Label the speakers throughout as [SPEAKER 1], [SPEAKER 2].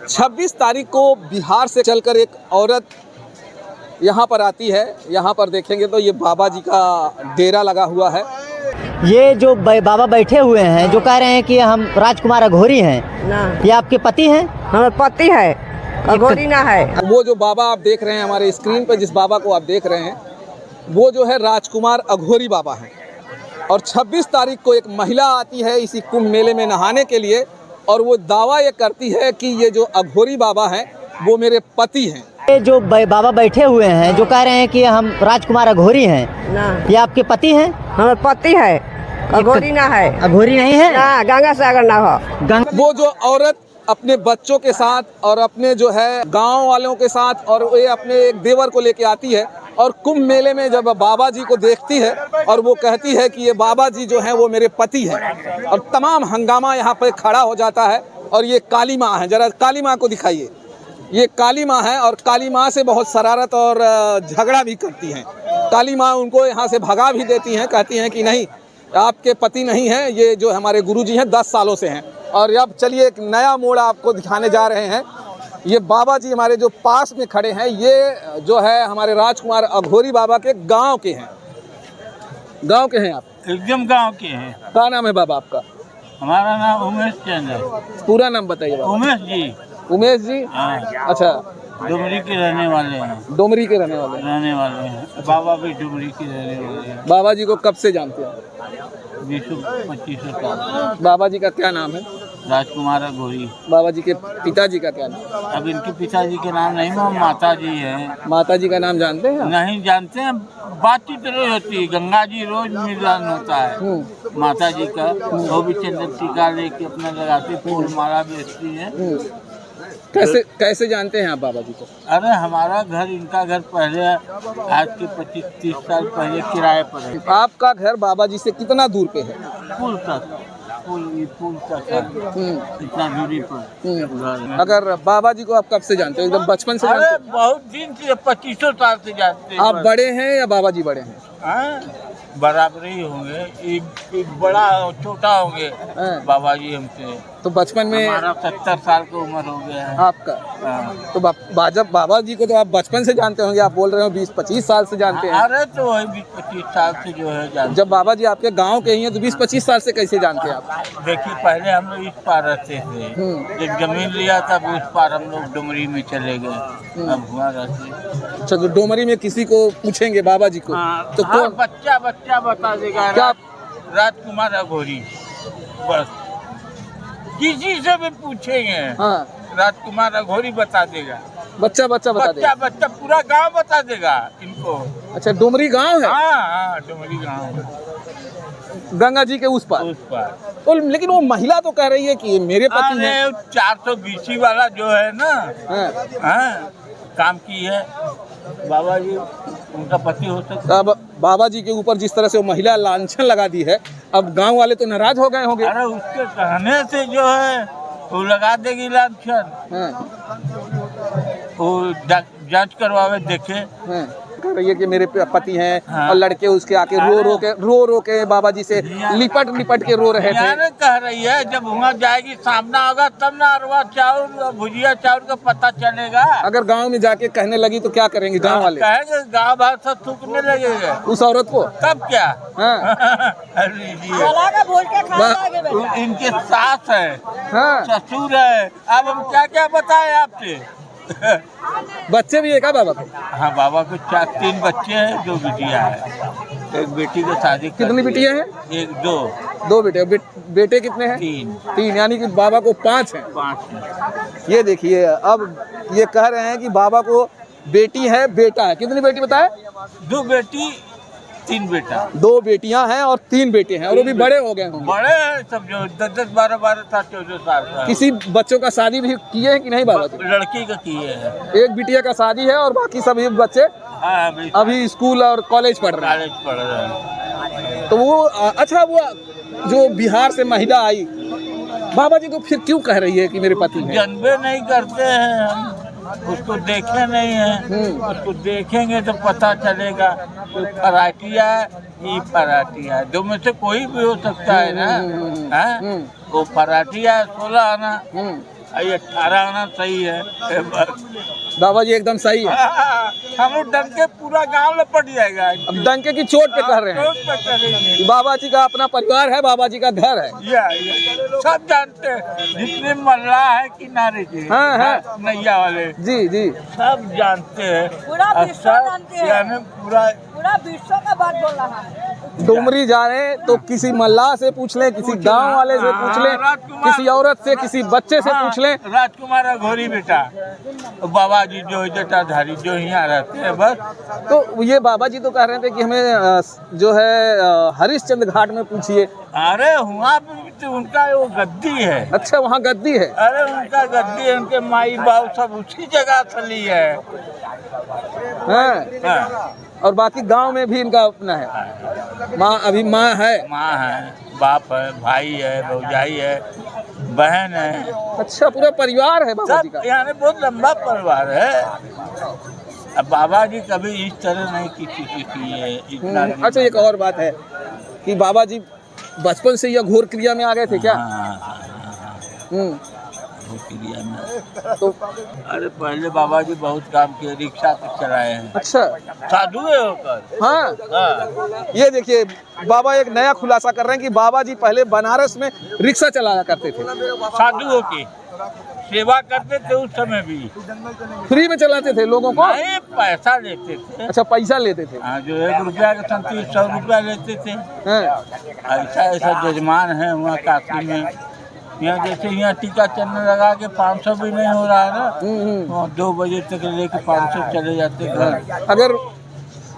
[SPEAKER 1] 26 तारीख को बिहार से चलकर एक औरत यहाँ पर आती है। यहाँ पर देखेंगे तो ये बाबा जी का डेरा लगा हुआ है।
[SPEAKER 2] ये जो बाबा बैठे हुए हैं जो कह रहे हैं कि हम राजकुमार अघोरी हैं ना, ये आपके पति हैं?
[SPEAKER 3] हमारे पति है, अघोरी ना है।
[SPEAKER 1] वो जो बाबा आप देख रहे हैं हमारे स्क्रीन पर, जिस बाबा को आप देख रहे हैं वो जो है राजकुमार अघोरी बाबा हैं। और 26 तारीख को एक महिला आती है इसी कुंभ मेले में नहाने के लिए और वो दावा ये करती है कि ये जो अघोरी बाबा हैं वो मेरे पति हैं।
[SPEAKER 2] ये जो बाबा बैठे हुए हैं जो कह रहे हैं कि हम राजकुमार अघोरी हैं ना, ये आपके पति हैं?
[SPEAKER 3] हमारे पति है, अघोरी ना है।
[SPEAKER 2] अघोरी नहीं है
[SPEAKER 3] ना, गंगा सागर ना हो।
[SPEAKER 1] वो जो औरत अपने बच्चों के साथ और अपने जो है गांव वालों के साथ और ये अपने एक देवर को लेके आती है और कुंभ मेले में जब बाबा जी को देखती है और वो कहती है कि ये बाबा जी जो हैं वो मेरे पति हैं और तमाम हंगामा यहाँ पर खड़ा हो जाता है। और ये काली माँ है, जरा काली माँ को दिखाइए। ये काली माँ है और काली माँ से बहुत शरारत और झगड़ा भी करती हैं। काली माँ उनको यहाँ से भगा भी देती हैं, कहती हैं कि नहीं आपके पति नहीं हैं, ये जो हमारे गुरुजी हैं 10 सालों से हैं। और अब चलिए एक नया मोड़ आपको दिखाने जा रहे हैं। ये बाबा जी हमारे जो पास में खड़े हैं ये जो है हमारे राजकुमार अघोरी बाबा के गांव के हैं। गांव के हैं आप?
[SPEAKER 4] एकदम गांव के हैं।
[SPEAKER 1] क्या नाम है बाबा आपका?
[SPEAKER 4] हमारा नाम उमेश चंद है।
[SPEAKER 1] पूरा नाम बताइए बाबा।
[SPEAKER 4] उमेश जी।
[SPEAKER 1] उमेश जी?
[SPEAKER 4] हाँ।
[SPEAKER 1] अच्छा,
[SPEAKER 4] डुमरी के रहने वाले हैं।
[SPEAKER 1] डुमरी के रहने वाले
[SPEAKER 4] हैं। बाबा भी डुमरी के रहने वाले हैं।
[SPEAKER 1] बाबा जी को कब से जानते हैं?
[SPEAKER 4] 20-25 साल।
[SPEAKER 1] बाबा जी का क्या नाम है?
[SPEAKER 4] राजकुमार अघोरी।
[SPEAKER 1] बाबा जी के पिताजी का क्या नाम?
[SPEAKER 4] अब इनके पिताजी के नाम नहीं, वो माता जी है।
[SPEAKER 1] माता जी का नाम जानते हैं?
[SPEAKER 4] नहीं जानते हैं, बातचीत रोज होती है। गंगा जी रोज मिलन होता है माता जी का। वो भी चंदन टीका लेके अपना लगाती, फूल माला बेचती है।
[SPEAKER 1] कैसे जानते हैं आप बाबा जी को?
[SPEAKER 4] अरे हमारा घर इनका घर पहले आज के 25-30 साल पहले किराए पर है।
[SPEAKER 1] आपका घर बाबा जी से कितना दूर पे है?
[SPEAKER 4] पुल तक इतना दूरी पर।
[SPEAKER 1] अगर बाबा जी को आप कब से जानते हो? एकदम बचपन से जानते
[SPEAKER 4] हैं? बहुत दिन से, 25 साल से जानते हैं।
[SPEAKER 1] आप बड़े हैं या बाबा जी बड़े हैं?
[SPEAKER 4] बराबर ही होंगे, एक बड़ा छोटा होंगे बाबा जी हमसे।
[SPEAKER 1] तो बचपन में
[SPEAKER 4] हमारा 70 साल की उम्र हो गया है
[SPEAKER 1] आपका। तो जब बाबा जी को तो आप बचपन से जानते होंगे, आप बोल रहे हो 20-25 साल से जानते हैं।
[SPEAKER 4] अरे तो वही 20-25 साल से जो है जानते।
[SPEAKER 1] जब बाबा जी आपके गांव के ही हैं तो 20-25 साल से कैसे जानते हैं आप?
[SPEAKER 4] देखिए पहले हम लोग इस पार रहते थे, जब जमीन लिया तब उस पार हम लोग डुमरी में चले गए। अब हुआ रहते।
[SPEAKER 1] अच्छा, तो डुमरी में किसी को पूछेंगे बाबा जी को तो कौन?
[SPEAKER 4] बच्चा बता देगा क्या? राजकुमार अघोरी। बस किसी से भी पूछेंगे राजकुमार अघोरी बता देगा।
[SPEAKER 1] बच्चा बता देगा।
[SPEAKER 4] बच्चा पूरा गांव बता देगा इनको।
[SPEAKER 1] अच्छा, डुमरी गांव है?
[SPEAKER 4] हाँ, डुमरी गांव है,
[SPEAKER 1] गंगा जी के उस पार। और लेकिन वो महिला तो कह रही है कि ये मेरे पति हैं।
[SPEAKER 4] 420 वाला जो है ना, काम की है बाबा जी, उनका पति हो सकता।
[SPEAKER 1] अब बाबा जी के ऊपर जिस तरह से वो महिला लांछन लगा दी है, अब गांव वाले तो नाराज हो गए होंगे।
[SPEAKER 4] अरे उसके कहने से जो है वो लगा देगी लांछन। वो जांच करवावे, देखे
[SPEAKER 1] कह रही है कि मेरे पति हैं। और लड़के उसके आके रो के बाबा जी से लिपट के रो रहे थे।
[SPEAKER 4] कह रही है जब वहाँ जाएगी सामना होगा तब ना अरवा चावल भुजिया चावल का पता चलेगा।
[SPEAKER 1] अगर गांव में जाके कहने लगी तो क्या करेंगे गांव वाले?
[SPEAKER 4] कहेंगे, गाँव भर सब थूकने लगेगा
[SPEAKER 1] उस औरत को।
[SPEAKER 4] तब क्या? इनके सास है, ससुर है, अब हम क्या क्या बताएं आपसे।
[SPEAKER 1] बच्चे भी है क्या बाबा को?
[SPEAKER 4] हाँ, बाबा को 3 बच्चे हैं, 2 बिटिया है। एक बेटी का शादी।
[SPEAKER 1] कितनी बिटिया हैं?
[SPEAKER 4] 2
[SPEAKER 1] बेटे। बेटे कितने हैं? 3, यानी कि बाबा को 5 हैं।
[SPEAKER 4] 5 हैं।
[SPEAKER 1] ये देखिए, अब ये कह रहे हैं कि बाबा को बेटी है बेटा है। कितनी बेटी बताए?
[SPEAKER 4] 2 बेटी 3 बेटा।
[SPEAKER 1] 2 बेटियां हैं और 3 बेटे हैं और वो भी बड़े हो गए होंगे।
[SPEAKER 4] बड़े हैं सब, जो 10-10, 12-12 साल, 14 साल का।
[SPEAKER 1] किसी बच्चों का शादी भी किए हैं कि नहीं बाबा जी?
[SPEAKER 4] लड़की का किए हैं।
[SPEAKER 1] एक बिटिया का शादी है और बाकी सभी बच्चे अभी स्कूल और कॉलेज पढ़ रहे हैं। तो वो अच्छा, वो जो बिहार से महिला आई बाबा जी को फिर क्यों कह रही है कि मेरे पति हैं?
[SPEAKER 4] जानबे नहीं करते हैं हम, उसको देखे नहीं है। उसको देखेंगे तो पता चलेगा कोई फराटिया है, ये फराटिया है। 2 में से कोई भी हो सकता है ना। वो फराटिया है 16 आना, ये 18 आना सही है बस।
[SPEAKER 1] बाबा जी एकदम सही है।
[SPEAKER 4] हम लोग डंके पूरा गांव लपट जाएगा।
[SPEAKER 1] अब डंके की चोट पे कर रहे हैं
[SPEAKER 4] चोट पे करेंगे।
[SPEAKER 1] कि बाबा जी का अपना परिवार है, बाबा जी का घर है।
[SPEAKER 4] ये सब जानते हैं, जितने मल्ला है किनारे के,
[SPEAKER 1] हाँ, हाँ।
[SPEAKER 4] नैया वाले
[SPEAKER 1] जी जी
[SPEAKER 4] सब जानते हैं।
[SPEAKER 5] पूरा विश्व
[SPEAKER 4] सब
[SPEAKER 5] जानते हैं।
[SPEAKER 4] यानी पूरा
[SPEAKER 5] पूरा विश्व का बात बोल रहा है।
[SPEAKER 1] डुमरी जा रहे हैं तो किसी मल्लाह से पूछ लें, किसी गांव वाले से पूछ लें,
[SPEAKER 4] राजकुमार-
[SPEAKER 1] किसी औरत से, किसी बच्चे से पूछ लें।
[SPEAKER 4] राजकुमार घोरी बेटा बाबा जी जो जटाधारी जो यहाँ रहते हैं बस।
[SPEAKER 1] तो ये बाबा जी तो कह रहे थे कि हमें जो है हरिश्चंद्र घाट में पूछिए।
[SPEAKER 4] अरे वहाँ पे तो उनका वो गद्दी है।
[SPEAKER 1] अच्छा, वहाँ गद्दी है।
[SPEAKER 4] अरे उनका गद्दी है, उनके माई बाप सब उसी जगह चली है।
[SPEAKER 1] हाँ।
[SPEAKER 4] हाँ।
[SPEAKER 1] और बाकी गांव में भी इनका अपना है। माँ अभी माँ है।
[SPEAKER 4] माँ है, बाप है, भाई है, भौजाई है, बहन है,
[SPEAKER 1] अच्छा, पूरा परिवार है बाबा जी
[SPEAKER 4] सब
[SPEAKER 1] का।
[SPEAKER 4] यहाँ बहुत लंबा परिवार है। अब बाबा जी कभी इस तरह नहीं किसी की है इतना।
[SPEAKER 1] अच्छा, एक और बात है कि बाबा जी बचपन से यह घोर क्रिया में आ गए थे क्या?
[SPEAKER 4] हाँ,
[SPEAKER 1] हम्म,
[SPEAKER 4] क्रिया में
[SPEAKER 1] तो
[SPEAKER 4] अरे पहले बाबा जी बहुत काम किए, रिक्शा तक चलाए हैं,
[SPEAKER 1] अच्छा,
[SPEAKER 4] साधु है होकर।
[SPEAKER 1] हाँ,
[SPEAKER 4] हाँ।
[SPEAKER 1] ये देखिए बाबा एक नया खुलासा कर रहे हैं कि बाबा जी पहले बनारस में रिक्शा चलाया करते थे।
[SPEAKER 4] साधुओं की सेवा करते थे उस समय भी।
[SPEAKER 1] फ्री में चलाते थे लोगों को?
[SPEAKER 4] नहीं, पैसा लेते थे।
[SPEAKER 1] अच्छा, पैसा लेते थे।
[SPEAKER 4] हाँ, जो 1 रुपया के 3700 रुपया लेते थे।
[SPEAKER 1] हाँ।
[SPEAKER 4] ऐसा ऐसा जजमान है वहाँ काशी में। यहाँ जैसे यहाँ टीका चंदन लगा के 500 भी नहीं हो रहा है ना, वहाँ 2 बजे तक लेके 500 चले जाते घर।
[SPEAKER 1] अगर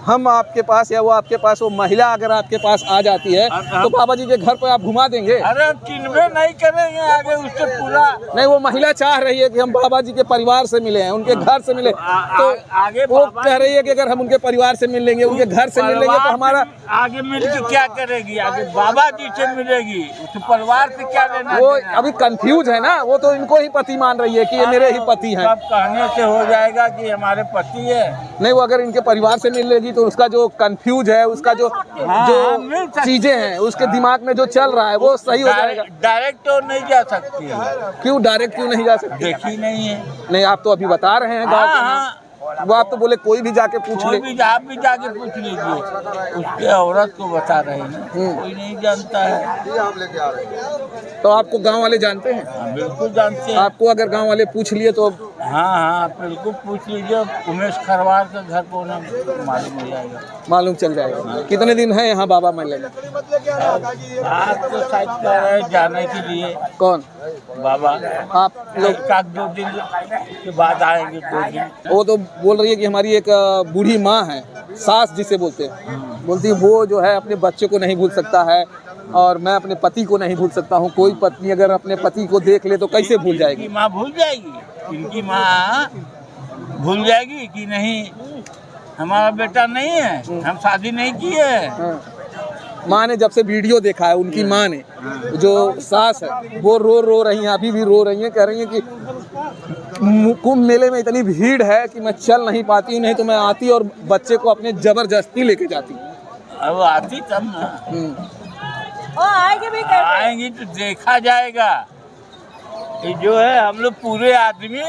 [SPEAKER 1] हम आपके पास या वो आपके पास, वो महिला अगर आपके पास आ जाती है तो बाबा जी के घर पर आप घुमा देंगे?
[SPEAKER 4] अरे हम चिन्हबे नहीं करेंगे आगे उससे पूरा।
[SPEAKER 1] नहीं, वो महिला चाह रही है कि हम बाबा जी के परिवार से मिले हैं, उनके घर से मिले, तो
[SPEAKER 4] आगे
[SPEAKER 1] वो कह रही है कि अगर हम उनके परिवार से मिल लेंगे, उनके घर से मिल लेंगे तो हमारा
[SPEAKER 4] आगे मिल के क्या करेगी? आगे बाबा जी से मिलेगी, उस परिवार से क्या लेना
[SPEAKER 1] वो
[SPEAKER 4] देना?
[SPEAKER 1] अभी कंफ्यूज है ना, वो तो इनको ही पति मान रही है कि ये मेरे ही पति हैं।
[SPEAKER 4] सब कहने से हो जाएगा कि हमारे पति है।
[SPEAKER 1] नहीं, वो अगर इनके परिवार से मिल लेगी तो उसका जो कंफ्यूज है, उसका जो
[SPEAKER 4] मिल सकती
[SPEAKER 1] चीजें हैं, उसके दिमाग में जो चल रहा है वो सही हो जाएगा।
[SPEAKER 4] डायरेक्ट तो नहीं जा सकती है।
[SPEAKER 1] क्यों डायरेक्ट क्यों नहीं जा सकते?
[SPEAKER 4] देखी नहीं है।
[SPEAKER 1] नहीं, आप तो अभी बता रहे हैं गाँव के नाम। वो आप तो बोले कोई भी जाके पूछ
[SPEAKER 4] कोई
[SPEAKER 1] ले।
[SPEAKER 4] भी आप भी जाके पूछ लीजिए, उसके औरत को बता रहे हैं ना, कोई नहीं जानता है।
[SPEAKER 1] तो आपको गांव वाले जानते हैं?
[SPEAKER 4] हाँ, बिल्कुल जानते हैं।
[SPEAKER 1] आपको अगर गांव वाले पूछ लिए तो
[SPEAKER 4] हाँ, बिल्कुल पूछ लीजिए। उमेश खरवार का घर को ना मालूम हो जाएगा,
[SPEAKER 1] मालूम चल जाएगा। कितने दिन है यहाँ बाबा मेले में?
[SPEAKER 4] आप तो शायद कह रहे हैं जाने के लिए।
[SPEAKER 1] कौन
[SPEAKER 4] बाबा
[SPEAKER 1] आप लोग?
[SPEAKER 4] एक आध 2 दिन के बाद आएंगे, 2 दिन।
[SPEAKER 1] वो तो बोल रही है कि हमारी एक बूढ़ी माँ है, सास जिसे बोलते हैं, बोलती है वो जो है अपने बच्चे को नहीं भूल सकता है और मैं अपने पति को नहीं भूल सकता हूँ। कोई पत्नी अगर अपने पति को देख ले तो कैसे भूल जाएगी?
[SPEAKER 4] इनकी माँ भूल जाएगी? इनकी माँ भूल जाएगी कि नहीं हमारा बेटा नहीं है, हम शादी नहीं किए हैं।
[SPEAKER 1] हाँ। माँ ने जब से वीडियो देखा है, उनकी माँ ने, जो सास है वो रो रही हैं, अभी भी रो रही हैं, कह रही हैं कि कुंभ मेले में इतनी भीड़ है कि मैं चल नहीं पाती हूँ, नहीं तो मैं आती और बच्चे को अपने जबरदस्ती लेके जाती।
[SPEAKER 4] अब आती तब ना,
[SPEAKER 5] और आएंगे भी कैसे?
[SPEAKER 4] आएंगी तो देखा जाएगा। ये जो है हम लोग पूरे आदमी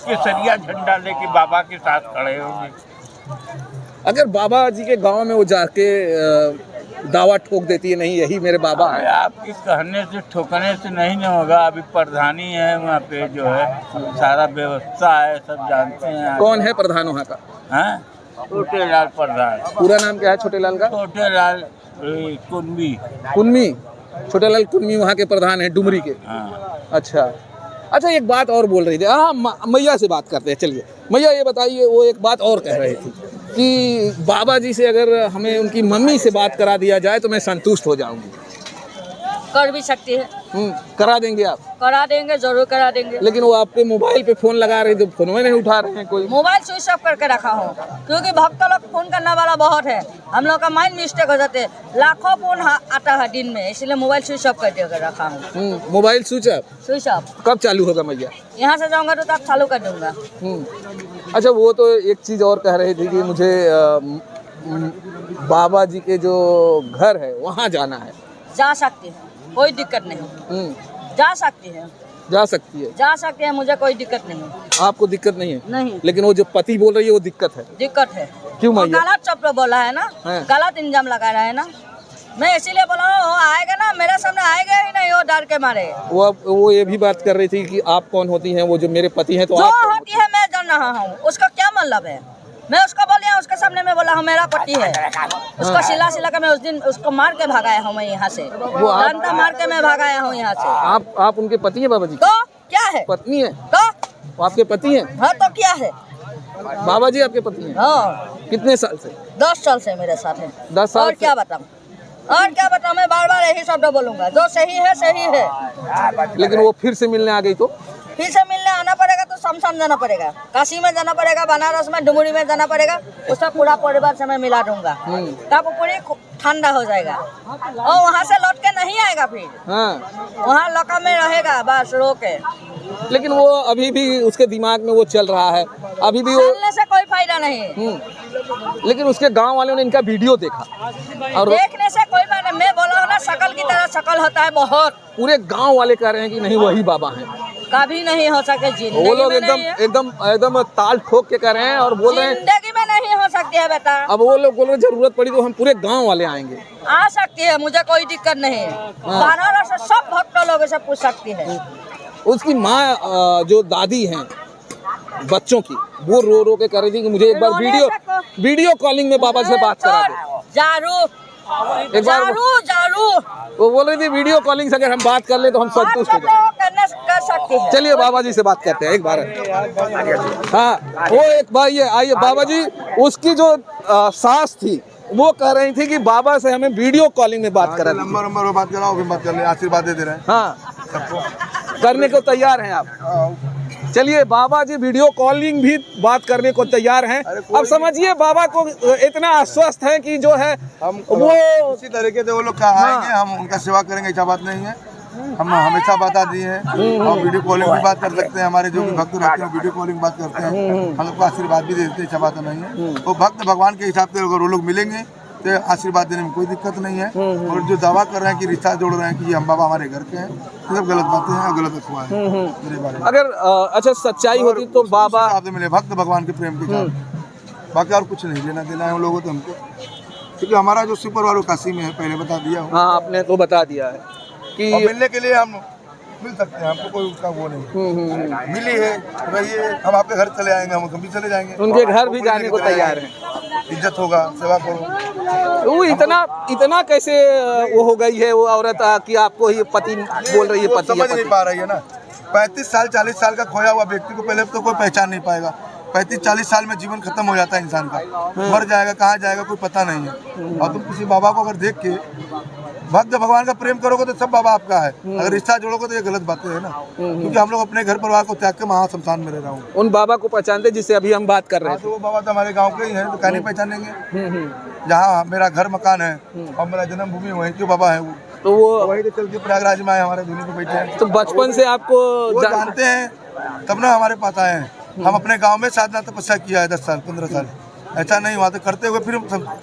[SPEAKER 4] केसरिया झंडा लेके बाबा के साथ खड़े होंगे।
[SPEAKER 1] अगर बाबा जी के गांव में वो जाके दावा ठोक देती है, नहीं यही मेरे बाबा
[SPEAKER 4] अरे
[SPEAKER 1] है,
[SPEAKER 4] आपके कहने से ठोकने से नहीं ना होगा। अभी प्रधानी है वहाँ पे, जो है सारा व्यवस्था है, सब जानते हैं।
[SPEAKER 1] कौन है प्रधान वहाँ का?
[SPEAKER 4] हाँ, छोटे लाल प्रधान।
[SPEAKER 1] पूरा नाम क्या है छोटे लाल का?
[SPEAKER 4] छोटे लाल कुनबी।
[SPEAKER 1] कुन्मी, छोटे लाल कुन्मी वहाँ के प्रधान है, डुमरी के।
[SPEAKER 4] हाँ,
[SPEAKER 1] अच्छा, एक बात और बोल रही थी। हाँ, मैया से बात करते हैं। चलिए मैया, ये बताइए, वो एक बात और कह रही थी कि बाबा जी से अगर हमें उनकी मम्मी से बात करा दिया जाए तो मैं संतुष्ट हो जाऊंगी।
[SPEAKER 5] कर भी सकती है,
[SPEAKER 1] करा देंगे आप?
[SPEAKER 5] करा देंगे, जरूर करा देंगे।
[SPEAKER 1] लेकिन वो आपके मोबाइल पे फोन लगा रही तो फोन में नहीं उठा रहे हैं कोई।
[SPEAKER 5] मोबाइल स्विच ऑफ करके रखा हूँ, क्योंकि भक्त लोग फोन करने वाला बहुत है, हम लोग का माइंड मिस्टेक हो जाते हैं, लाखों फोन आता है दिन में, इसलिए मोबाइल स्विच ऑफ करके रखा हूँ।
[SPEAKER 1] Mobile switch off?
[SPEAKER 5] Switch off
[SPEAKER 1] कब चालू होगा मैया?
[SPEAKER 5] यहाँ से जाऊँगा तो तब चालू कर दूंगा।
[SPEAKER 1] अच्छा, वो तो एक चीज़ और कह रही थी कि मुझे बाबा जी के जो घर है वहाँ जाना है।
[SPEAKER 5] जा सकते हैं, कोई दिक्कत नहीं। जा सकती है,
[SPEAKER 1] जा सकती है,
[SPEAKER 5] जा सकती है, मुझे कोई दिक्कत नहीं है।
[SPEAKER 1] आपको दिक्कत नहीं है?
[SPEAKER 5] नहीं,
[SPEAKER 1] लेकिन वो जो पति बोल रही है वो दिक्कत है।
[SPEAKER 5] दिक्कत है।
[SPEAKER 1] क्यों
[SPEAKER 5] वो
[SPEAKER 1] मैया?
[SPEAKER 5] गलत शब्द बोला है ना,
[SPEAKER 1] हाँ।
[SPEAKER 5] गलत इंजाम लगा रहा है ना। मैं इसीलिए बोला हूँ, वो आएगा ना मेरे सामने, आएगा ही नहीं, वो डर के मारे।
[SPEAKER 1] वो ये भी बात कर रही थी कि आप कौन होती हैं, वो जो मेरे पति हैं, तो
[SPEAKER 5] जो
[SPEAKER 1] आप कौन
[SPEAKER 5] होती है मैं जान रहा हूँ, उसका क्या मतलब है? मैं उसको बोलिए, उसके सामने में बोला हूँ मेरा पति है, उसको सिला के मैं उस दिन उसको मार के भगाया हूँ मैं यहाँ से, डंडा मार के मैं भगाया हूँ यहाँ से।
[SPEAKER 1] आप उनके पति हैं बाबा जी?
[SPEAKER 5] तो क्या है?
[SPEAKER 1] पत्नी है?
[SPEAKER 5] तो
[SPEAKER 1] वो आपके पति हैं?
[SPEAKER 5] हाँ, तो क्या है?
[SPEAKER 1] बाबा जी आपके पति हैं?
[SPEAKER 5] हाँ,
[SPEAKER 1] कितने साल से?
[SPEAKER 5] 10 साल से मेरे साथ है।
[SPEAKER 1] 10 साल
[SPEAKER 5] और
[SPEAKER 1] से?
[SPEAKER 5] क्या बताऊँ, और क्या बताऊँ? मैं बार बार यही शब्द बोलूंगा, जो सही है सही है।
[SPEAKER 1] लेकिन वो फिर से मिलने आ गई तो?
[SPEAKER 5] फिर से मिलने आना पड़ेगा तो शमशान जाना पड़ेगा, काशी में जाना पड़ेगा, बनारस में, डुमरी में जाना पड़ेगा, उसका पूरा परिवार से मैं मिला दूंगा, तब पूरी ठंडा हो जाएगा और वहाँ से लौट के नहीं आएगा फिर।
[SPEAKER 1] हाँ,
[SPEAKER 5] वहाँ लका में रहेगा बस रो के।
[SPEAKER 1] लेकिन वो अभी भी उसके दिमाग में वो चल रहा है, अभी भी वो।
[SPEAKER 5] चलने से कोई फायदा नहीं।
[SPEAKER 1] लेकिन उसके गांव वालों ने इनका वीडियो देखा और
[SPEAKER 5] देखने से कोई फायदा नहीं। मैं बोला हूँ ना, शकल की तरह शकल होता है बहुत।
[SPEAKER 1] पूरे गांव वाले कह रहे हैं कि नहीं वही बाबा हैं।
[SPEAKER 5] कभी नहीं हो सके जिंदगी
[SPEAKER 1] वो लोग
[SPEAKER 5] में,
[SPEAKER 1] एकदम
[SPEAKER 5] नहीं है।
[SPEAKER 1] एकदम एकदम ताल ठोक के कह रहे हैं और बोल रहे हैं
[SPEAKER 5] जिंदगी में नहीं हो सकती है बेटा।
[SPEAKER 1] अब वो लोग बोल रहे हैं जरूरत पड़ी तो हम पूरे गांव वाले आएंगे।
[SPEAKER 5] आ सकती है, मुझे कोई दिक्कत नहीं है। बनारस से सब भक्त लोगों से पूछ सकती है।
[SPEAKER 1] उसकी माँ जो दादी हैं बच्चों की, वो रो रो के कह रही थी कि मुझे एक बार वीडियो कॉलिंग में बाबा से बात करा दो।
[SPEAKER 5] जारू
[SPEAKER 1] एक बार
[SPEAKER 5] जारू
[SPEAKER 1] वो बोल रही थी वीडियो कॉलिंग से अगर हम बात कर ले तो हम संतुष्ट हो जाए।
[SPEAKER 5] कर सकती है।
[SPEAKER 1] चलिए बाबा जी से बात करते हैं एक बार। हाँ, वो एक बार ये आइए बाबा जी, उसकी जो सास थी वो कह रही थी कि बाबा से हमें वीडियो कॉलिंग में बात करा।
[SPEAKER 6] नंबर बात कराओ, बात कर ले, आशीर्वाद दे दे रहे हैं।
[SPEAKER 1] हाँ, करने को तैयार हैं आप? चलिए, बाबा जी वीडियो कॉलिंग भी बात करने को तैयार हैं। अब समझिए बाबा को इतना आश्वस्त है कि जो है
[SPEAKER 6] हम
[SPEAKER 1] वो
[SPEAKER 6] इसी तरीके से वो लोग आएंगे, हम उनका सेवा करेंगे, ऐसा बात नहीं है। हम हमेशा बता दिए हैं और वीडियो कॉलिंग भी बात कर सकते हैं। हमारे जो भी भक्त रहते हैं वीडियो कॉलिंग बात करते हैं, हम लोग को आशीर्वाद भी देते हैं, ऐसा बात नहीं है। वो भक्त भगवान के हिसाब से अगर वो लोग मिलेंगे तो आशीर्वाद देने में कोई दिक्कत नहीं है। और जो दावा कर रहे हैं कि रिश्ता जोड़ रहे हैं कि ये हम बाबा हमारे घर के हैं, ये सब गलत बातें हैं, गलत अफवाह है मेरे बारे में।
[SPEAKER 1] अगर अच्छा सच्चाई होती तो बाबा
[SPEAKER 6] आपसे मिले भक्त भगवान के प्रेम के साथ, बाकी और कुछ नहीं लेना देना है उन लोगों को हमको, क्योंकि हमारा जो सुपर वालों काशी में है, पहले बता दिया हूँ।
[SPEAKER 1] हाँ, आपने तो बता दिया है कि
[SPEAKER 6] और मिलने के लिए हम मिल सकते हैं, हमको कोई उसका वो नहीं। मिली है, रहिए, हम आपके घर चले आएंगे, हम भी चले जाएंगे,
[SPEAKER 1] उनके घर भी जाने को तैयार हैं।
[SPEAKER 6] इज्जत होगा, सेवा करो।
[SPEAKER 1] वो इतना कैसे वो हो गई है वो औरत कि आपको ही पति बोल रही है,
[SPEAKER 6] वो
[SPEAKER 1] पति
[SPEAKER 6] समझ
[SPEAKER 1] है
[SPEAKER 6] नहीं
[SPEAKER 1] पति।
[SPEAKER 6] पा रही है ना। 35 साल 40 साल का खोया हुआ व्यक्ति को पहले तो कोई पहचान नहीं पाएगा। 35-40 साल में जीवन खत्म हो जाता है इंसान का, मर जाएगा, कहाँ जाएगा कोई पता नहीं है। और तुम किसी बाबा को अगर देख के भक्त भगवान का प्रेम करोगे तो सब बाबा आपका है, अगर रिश्ता जोड़ोगे तो ये गलत बातें है ना। क्योंकि हम लोग अपने घर परिवार को त्याग के महा शमशान में रह रहा हूँ।
[SPEAKER 1] उन बाबा को पहचानते जिससे अभी हम बात कर रहे
[SPEAKER 6] हाँ,
[SPEAKER 1] थे?
[SPEAKER 6] तो वो बाबा तो हमारे गांव के ही हैं, तो क्या नहीं पहचानेंगे। जहाँ मेरा घर मकान है और मेरा जन्मभूमि वहीं के बाबा है, वो
[SPEAKER 1] तो वो
[SPEAKER 6] वही तो चल के प्रयागराज में आए, हमारे धुनी पे बैठे हैं।
[SPEAKER 1] तो बचपन से आपको
[SPEAKER 6] वो जानते हैं तब ना हमारे पास आए हैं। हम अपने गांव में साधना तपस्या किया है 10 साल 15 साल, ऐसा नहीं हुआ तो करते हुए फिर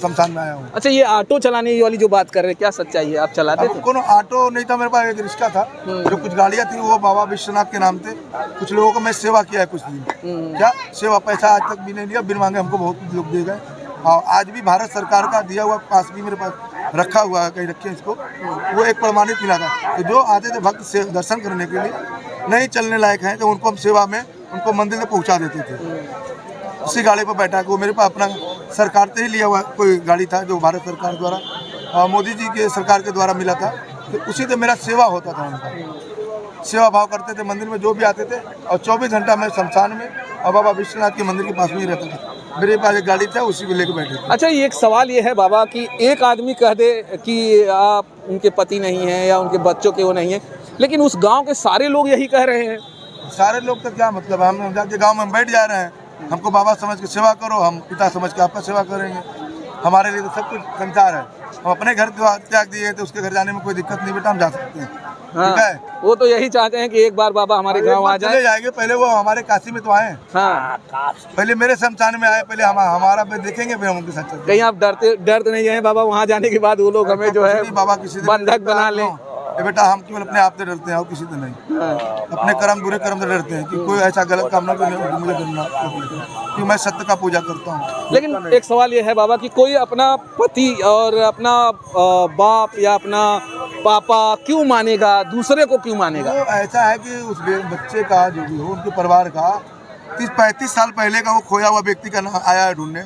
[SPEAKER 6] शमशान में आया हूँ।
[SPEAKER 1] अच्छा, ये ऑटो चलाने वाली जो बात कर रहे हैं, क्या सच्चाई है? आप चलाते थे?
[SPEAKER 6] कोनो ऑटो नहीं था मेरे पास, एक रिक्शा था, जो कुछ गाड़ियाँ थी वो बाबा विश्वनाथ के नाम थे। कुछ लोगों को मैं सेवा किया है कुछ दिन, क्या सेवा, पैसा आज तक भी नहीं लिया, बिन मांगे हमको बहुत लोग दे गए। और आज भी भारत सरकार का दिया हुआ पास भी मेरे पास रखा हुआ है, कहीं रखे इसको, वो एक प्रमाणित मिला था। तो जो आते थे भक्त से दर्शन करने के लिए, नहीं चलने लायक हैं तो उनको हम सेवा में उनको मंदिर तक पहुंचा देते थे। उसी गाड़ी पर बैठा के, वो मेरे पास अपना सरकार से ही लिया हुआ कोई गाड़ी था जो भारत सरकार द्वारा मोदी जी के सरकार के द्वारा मिला था, तो उसी से मेरा सेवा होता था। उनका सेवा भाव करते थे, मंदिर में जो भी आते थे, और 24 घंटा मैं शमशान में और बाबा विश्वनाथ के मंदिर के पास में ही रहता था। मेरे पास एक गाड़ी था, उसी को लेकर बैठे थे।
[SPEAKER 1] अच्छा, ये एक सवाल ये है बाबा कि एक आदमी कह दे कि आप उनके पति नहीं हैं या उनके बच्चों के वो नहीं है, लेकिन उस गांव के सारे लोग यही कह रहे हैं।
[SPEAKER 6] सारे लोग का क्या मतलब है? हम जाके गांव में बैठ जा रहे हैं, हमको बाबा समझ के सेवा करो, हम पिता समझ के आपका सेवा करेंगे। हमारे लिए तो सब कुछ संसार है। हम अपने घर त्याग दिए तो उसके घर जाने में कोई दिक्कत नहीं, बेटा हम जा सकते हैं।
[SPEAKER 1] हाँ,
[SPEAKER 6] ठीक है,
[SPEAKER 1] वो तो यही चाहते हैं कि एक बार बाबा हमारे गांव आ जाए।
[SPEAKER 6] चले जाएंगे, पहले वो हमारे काशी में तो आए।
[SPEAKER 1] हाँ,
[SPEAKER 6] पहले मेरे शमशान में आए, पहले हमारा पे देखेंगे, फिर हम उनके साथ।
[SPEAKER 1] कहीं आप डरते नहीं है बाबा वहाँ जाने के बाद वो लोग हमें जो है
[SPEAKER 6] बाबा किसी
[SPEAKER 1] बंधक बना लें?
[SPEAKER 6] ये बेटा हम केवल अपने आप से डरते हैं और किसी से नहीं। अपने कर्म बुरे कर्म से डरते हैं कि कोई ऐसा गलत काम ना करे मुझे डरना, कि मैं सत्य का पूजा करता हूँ।
[SPEAKER 1] लेकिन एक सवाल ये है बाबा कि कोई अपना पति और अपना बाप या अपना पापा क्यों मानेगा, दूसरे को क्यों मानेगा?
[SPEAKER 6] वो ऐसा है कि उस बच्चे का जो भी हो, उनके परिवार का 30-35 साल पहले का वो खोया हुआ व्यक्ति का नाम आया है ढूंढने।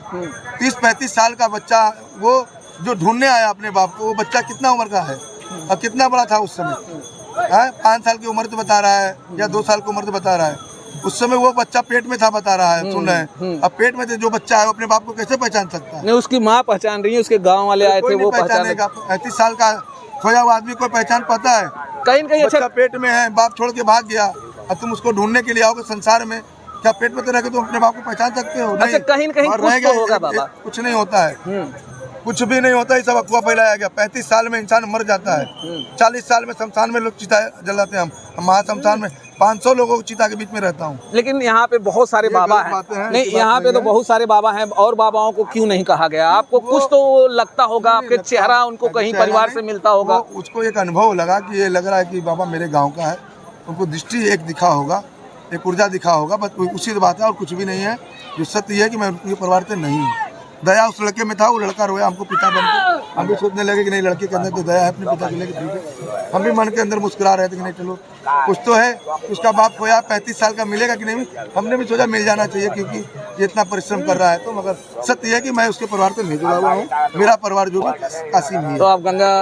[SPEAKER 6] 30-35 साल का बच्चा वो जो ढूंढने आया अपने बाप को, वो बच्चा कितना उम्र का है और कितना बड़ा था उस समय? 5 साल की उम्र तो बता रहा है या 2 साल की उम्र तो बता रहा है। उस समय वो बच्चा पेट में था बता रहा है, सुन रहे हैं। अब पेट में जो बच्चा है वो अपने बाप को कैसे पहचान सकता है?
[SPEAKER 1] नहीं, उसकी माँ पहचान रही है, उसके गाँव वाले आए थे वो
[SPEAKER 6] पहचानेगा। 35 साल का खोया हुआ आदमी को पहचान पाता है?
[SPEAKER 1] कहीं न कहीं
[SPEAKER 6] बच्चा पेट में है, बाप छोड़ के भाग गया और तुम उसको ढूंढने के लिए आओगे संसार में, क्या पेट में तो रह के तुम अपने बाप को पहचान सकते हो?
[SPEAKER 1] अच्छा, कहीं न कहीं
[SPEAKER 6] और
[SPEAKER 1] कुछ
[SPEAKER 6] रहेगा,
[SPEAKER 1] तो होगा बाबा।
[SPEAKER 6] कुछ नहीं होता है, कुछ भी नहीं होता है। सब अफवाह फैलाया गया। 35 साल में इंसान मर जाता है, 40 साल में शमशान में लोग चिता जलाते हैं। हम महाशमशान में 500 लोगों को चिता के बीच में रहता हूँ।
[SPEAKER 1] लेकिन यहाँ पे बहुत सारे बाबा हैं। नहीं, यहाँ पे तो बहुत सारे बाबा हैं, और बाबाओं को क्यों नहीं कहा गया? आपको कुछ तो लगता होगा, आपके चेहरा उनको कहीं परिवार से मिलता होगा।
[SPEAKER 6] उसको एक अनुभव लगा कि ये लग रहा है कि बाबा मेरे गाँव का है। उनको दृष्टि एक दिखा होगा, एक ऊर्जा दिखा होगा, बस उसी बात है और कुछ भी नहीं है। जो सत्य है कि मैं उनके परिवार से नहीं हूँ। दया उस लड़के में था, वो लड़का रोया हमको पिता बन के। हम भी सोचने लगे कि नहीं, लड़के के अंदर तो दया है अपने पिता के लिए, ठीक है। हम भी मन के अंदर मुस्कुरा रहे थे कि नहीं चलो कुछ तो है। उसका बाप खोया 35 साल का मिलेगा कि नहीं, हमने भी सोचा मिल जाना चाहिए क्योंकि ये इतना परिश्रम कर रहा है। तो मगर सत्य है कि मैं उसके परिवार से नहीं जुड़ा हुआ हूँ। मेरा परिवार जो भी काशी में है।
[SPEAKER 1] तो आप गंगा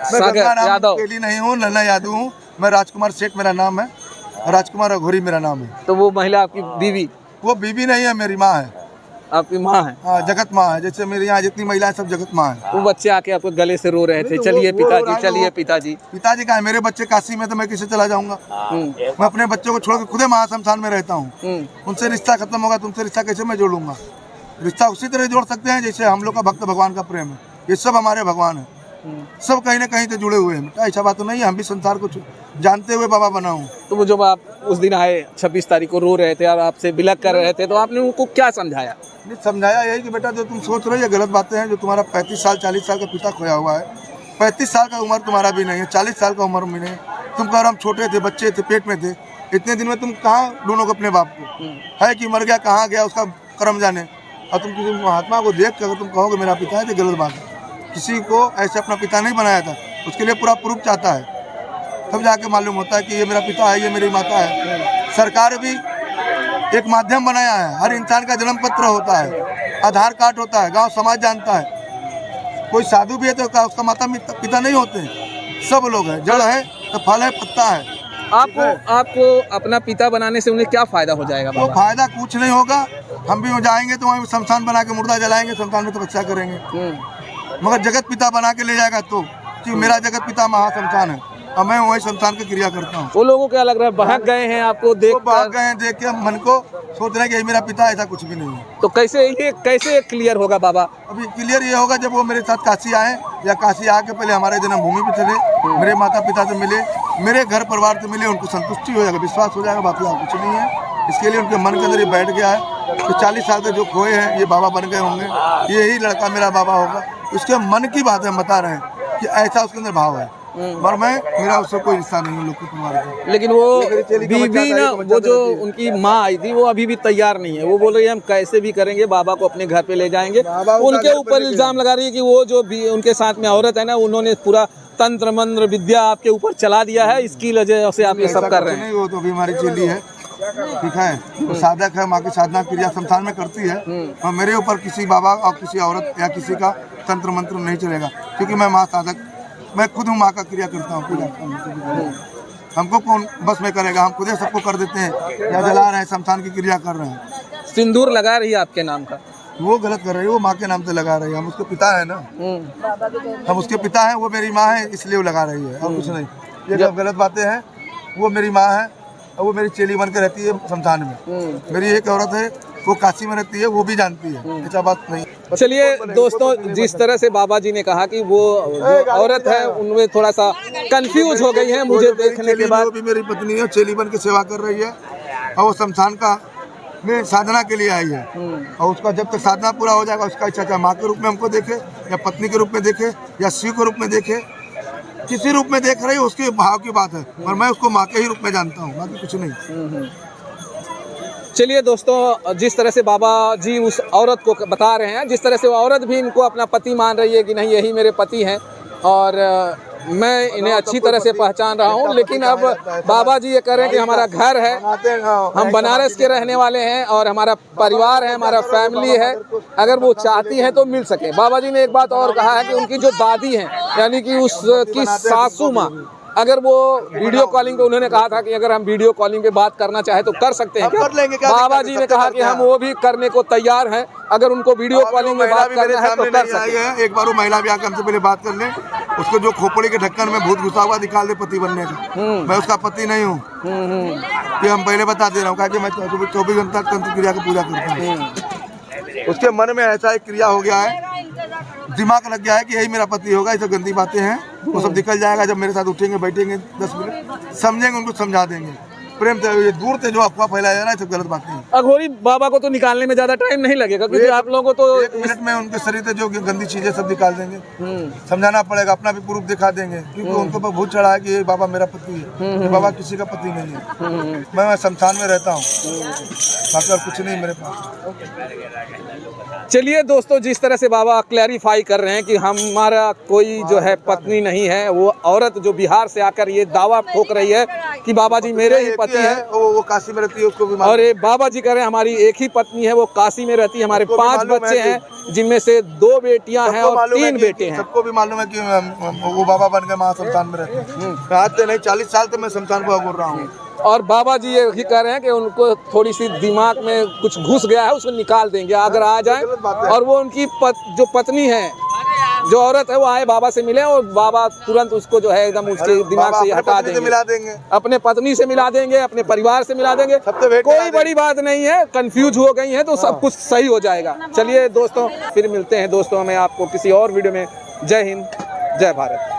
[SPEAKER 1] सागर यादव
[SPEAKER 6] अकेली नहीं हूँ, नन्ना यादव हूँ। मैं राजकुमार सेठ मेरा नाम है, राजकुमार अघोरी मेरा नाम है।
[SPEAKER 1] तो वो महिला आपकी बीवी?
[SPEAKER 6] वो बीवी नहीं है, मेरी माँ है।
[SPEAKER 1] आपकी माँ है?
[SPEAKER 6] हाँ, जगत माँ है। जैसे मेरे यहाँ जितनी महिलाएं सब जगत माँ है।
[SPEAKER 1] वो बच्चे आके आपके गले से रो रहे थे, चलिए पिताजी, चलिए पिताजी।
[SPEAKER 6] पिताजी का है, मेरे बच्चे काशी में, तो मैं किसे चला जाऊंगा? मैं अपने बच्चों को छोड़ के खुदे महाशमशान में रहता हूँ। उनसे रिश्ता खत्म होगा, तुमसे रिश्ता कैसे मैं जोड़ूंगा? रिश्ता उसी तरह जोड़ सकते हैं जैसे हम लोग का भक्त भगवान का प्रेम है। ये सब हमारे भगवान है, सब कहीं ना कहीं से जुड़े हुए हैं। ऐसा बात तो नहीं है, हम भी संसार को जानते हुए बाबा बना हूँ।
[SPEAKER 1] तो वो जब आप उस दिन आए 26 तारीख को रो रहे थे और आपसे बिलक कर रहे थे, तो आपने उनको क्या समझाया?
[SPEAKER 6] नहीं समझाया यही कि बेटा जो तुम सोच रहे हो ये गलत बातें हैं। जो तुम्हारा 35 साल 40 साल का पिता खोया हुआ है, 35 साल का उम्र तुम्हारा भी नहीं है, 40 साल का उम्र भी नहीं। तुम कह रहे हम छोटे थे, बच्चे थे, पेट में थे। इतने दिन में तुम कहाँ ढूंढोगे अपने बाप को? है कि मर गया, कहाँ गया, उसका कर्म जाने। और तुम किसी महात्मा को देख कर तुम कहोगे मेरा पिता है, तो गलत बात है। किसी को ऐसे अपना पिता नहीं बनाया था, उसके लिए पूरा प्रूफ चाहता है, तब जाके मालूम होता है कि ये मेरा पिता है, ये मेरी माता है। सरकार भी एक माध्यम बनाया है। हर इंसान का जन्म पत्र होता है, आधार कार्ड होता है, गांव समाज जानता है। कोई साधु भी है तो उसका माता पिता नहीं होते, सब लोग हैं। जड़ है तो फल है, पत्ता है।
[SPEAKER 1] आपको अपना पिता बनाने से उन्हें क्या फायदा हो जाएगा?
[SPEAKER 6] तो फायदा कुछ नहीं होगा। हम भी जाएंगे तो वहीं शमशान बना के मुर्दा जलाएंगे, शमशान में तपस्या करेंगे। मगर जगत पिता बना के ले जाएगा तो कि मेरा जगत पिता महाशमशान है और मैं वही शमशान की क्रिया करता हूँ।
[SPEAKER 1] वो लोगों को क्या लग रहा है, बहक गए हैं आपको देख
[SPEAKER 6] के मन को सोच रहे हैं कि मेरा पिता, ऐसा कुछ भी नहीं है।
[SPEAKER 1] तो कैसे क्लियर होगा बाबा?
[SPEAKER 6] अभी क्लियर ये होगा जब वो मेरे साथ काशी आए, या काशी आके पहले हमारे जन्मभूमि पे चले, मेरे माता पिता से मिले, मेरे घर परिवार से मिले, उनको संतुष्टि हो जाएगा, विश्वास हो जाएगा, बाकी और कुछ नहीं है। इसके लिए उनके मन के अंदर ये बैठ गया है कि 40 साल से जो खोए हैं ये बाबा बन गए होंगे, यही लड़का मेरा बाबा होगा। उसके मन की बात है, बता रहे हैं कि ऐसा उसके अंदर भाव है। और मेरा उससे कोई रिश्ता नहीं है लोग के परिवार का।
[SPEAKER 1] लेकिन वो बीवी ना, वो जो उनकी माँ आई थी वो अभी भी तैयार नहीं है। वो बोल रही है हम कैसे भी करेंगे, बाबा को अपने घर पे ले जाएंगे। उनके ऊपर इल्जाम लगा रही है कि वो जो भी उनके साथ में औरत है ना, उन्होंने पूरा तंत्र मंत्र विद्या आपके ऊपर चला दिया है, इसकी वजह से आप ये सब कर रहे हैं।
[SPEAKER 6] वो तो भी हमारी चेली है, ठीक है, वो साधक है, माँ की साधना क्रिया शमशान में करती है। और मेरे ऊपर किसी बाबा और किसी औरत या किसी का तंत्र मंत्र नहीं चलेगा, क्योंकि मैं माँ साधक, मैं खुद हूँ, माँ का क्रिया करता हूँ, पूजा। हमको कौन बस में करेगा? हम खुद सबको कर देते हैं, या जला रहे हैं, शमशान की क्रिया कर रहे हैं।
[SPEAKER 1] सिंदूर लगा रही है आपके नाम का,
[SPEAKER 6] वो गलत कर रही है। वो माँ के नाम से लगा रही है, हम उसके पिता है ना, हम उसके पिता हैं, वो मेरी माँ है, इसलिए वो लगा रही है और कुछ नहीं। ये सब गलत बातें हैं। वो मेरी माँ है और वो मेरी चेली बन के रहती है शमशान में। मेरी एक औरत है, वो काशी में रहती है, वो भी जानती है, ऐसा बात नहीं।
[SPEAKER 1] चलिए दोस्तों, जिस तरह से बाबा जी ने कहा कि वो जो औरत है उनमें थोड़ा सा कंफ्यूज हो गई है मुझे देखने के बाद।
[SPEAKER 6] वो भी मेरी पत्नी है, चेली बन के सेवा कर रही है और वो शमशान का में साधना के लिए आई है। और उसका जब तक साधना पूरा हो जाएगा, उसका इच्छा चाहे माँ के रूप में हमको देखे, या पत्नी के रूप में देखे, या शिव के रूप में देखे, किसी रूप में देख रही है उसके भाव की बात है, और मैं उसको माँ के ही रूप में जानता हूँ, बाकी कुछ नहीं।
[SPEAKER 1] चलिए दोस्तों, जिस तरह से बाबा जी उस औरत को बता रहे हैं, जिस तरह से वो औरत भी इनको अपना पति मान रही है कि नहीं यही मेरे पति हैं और मैं इन्हें अच्छी तरह से पहचान रहा हूँ। लेकिन अब बाबा जी ये कह रहे हैं कि हमारा घर है, हम बनारस के रहने वाले हैं और हमारा परिवार है, हमारा फैमिली है, अगर वो चाहती हैं तो मिल सके। बाबा जी ने एक बात और कहा है कि उनकी जो दादी हैं यानी कि उसकी सासू माँ, अगर वो वीडियो कॉलिंग पे, उन्होंने कहा था कि अगर हम वीडियो कॉलिंग पे बात करना चाहे तो कर सकते हैं क्या? बाबा जी ने कहा कि हम वो भी करने को तैयार हैं, अगर उनको वीडियो कॉलिंग में बात करना है तो कर सकते हैं।
[SPEAKER 6] एक बार वो महिला भी आकर हमसे पहले बात कर ले, उसको जो खोपड़ी के ढक्कन में भूत घुसा हुआ निकाल दे पति बनने का। मैं उसका पति नहीं हूँ, कि हम पहले बता दे रहा हूँ, कि मैं 24 घंटा तंत्र क्रिया की पूजा करता हूँ। उसके मन में ऐसा एक क्रिया हो गया है, दिमाग लग गया है कि यही मेरा पति होगा। ये सब गंदी बातें हैं, वो सब निकल जाएगा जब मेरे साथ उठेंगे, बैठेंगे 10 मिनट, समझेंगे, उनको समझा देंगे प्रेम से। ये दूर से जो अफवाह फैलाया जा रहा है सब गलत बातें हैं।
[SPEAKER 1] अघोरी बाबा को तो निकालने में ज्यादा टाइम नहीं लगेगा, क्योंकि आप लोगों को तो
[SPEAKER 6] 1 मिनट में उनके शरीर से जो गंदी चीजें सब निकाल देंगे। समझाना पड़ेगा, अपना भी प्रूफ दिखा देंगे, क्योंकि उनको पर भूत चढ़ा है कि ये बाबा मेरा पति है। ये बाबा किसी का पति नहीं है। मैं शमशान में रहता हूँ, बाकी और कुछ नहीं मेरे पास।
[SPEAKER 1] चलिए दोस्तों, जिस तरह से बाबा क्लैरिफाई कर रहे हैं कि हमारा कोई जो है पत्नी नहीं है, वो औरत जो बिहार से आकर ये दावा ठोक रही है कि बाबा जी मेरे ही पति हैं,
[SPEAKER 6] वो काशी में रहती है, उसको भी
[SPEAKER 1] और ये बाबा जी कह रहे हैं हमारी एक ही पत्नी है, वो काशी में रहती है, हमारे 5 बच्चे हैं जिनमें से 2 बेटियां हैं और 3 बेटे हैं।
[SPEAKER 6] सबको भी मालूम है कि वो बाबा बन के महाशमशान में रहते हैं। आज से नहीं 40 साल से मैं शमशान को घूर रहा हूँ।
[SPEAKER 1] और बाबा जी ये कह रहे हैं कि उनको थोड़ी सी दिमाग में कुछ घुस गया है, उसको निकाल देंगे अगर आ जाए, और वो उनकी जो पत्नी है, जो औरत है, वो आए बाबा से मिले और बाबा तुरंत उसको जो है एकदम उसके दिमाग से हटा देंगे,
[SPEAKER 6] मिला देंगे,
[SPEAKER 1] अपने पत्नी से मिला देंगे, अपने परिवार से मिला देंगे। कोई बड़ी बात नहीं है, कंफ्यूज हो गई है तो सब कुछ सही हो जाएगा। चलिए दोस्तों, फिर मिलते हैं दोस्तों, मैं आपको किसी और वीडियो में। जय हिंद, जय भारत।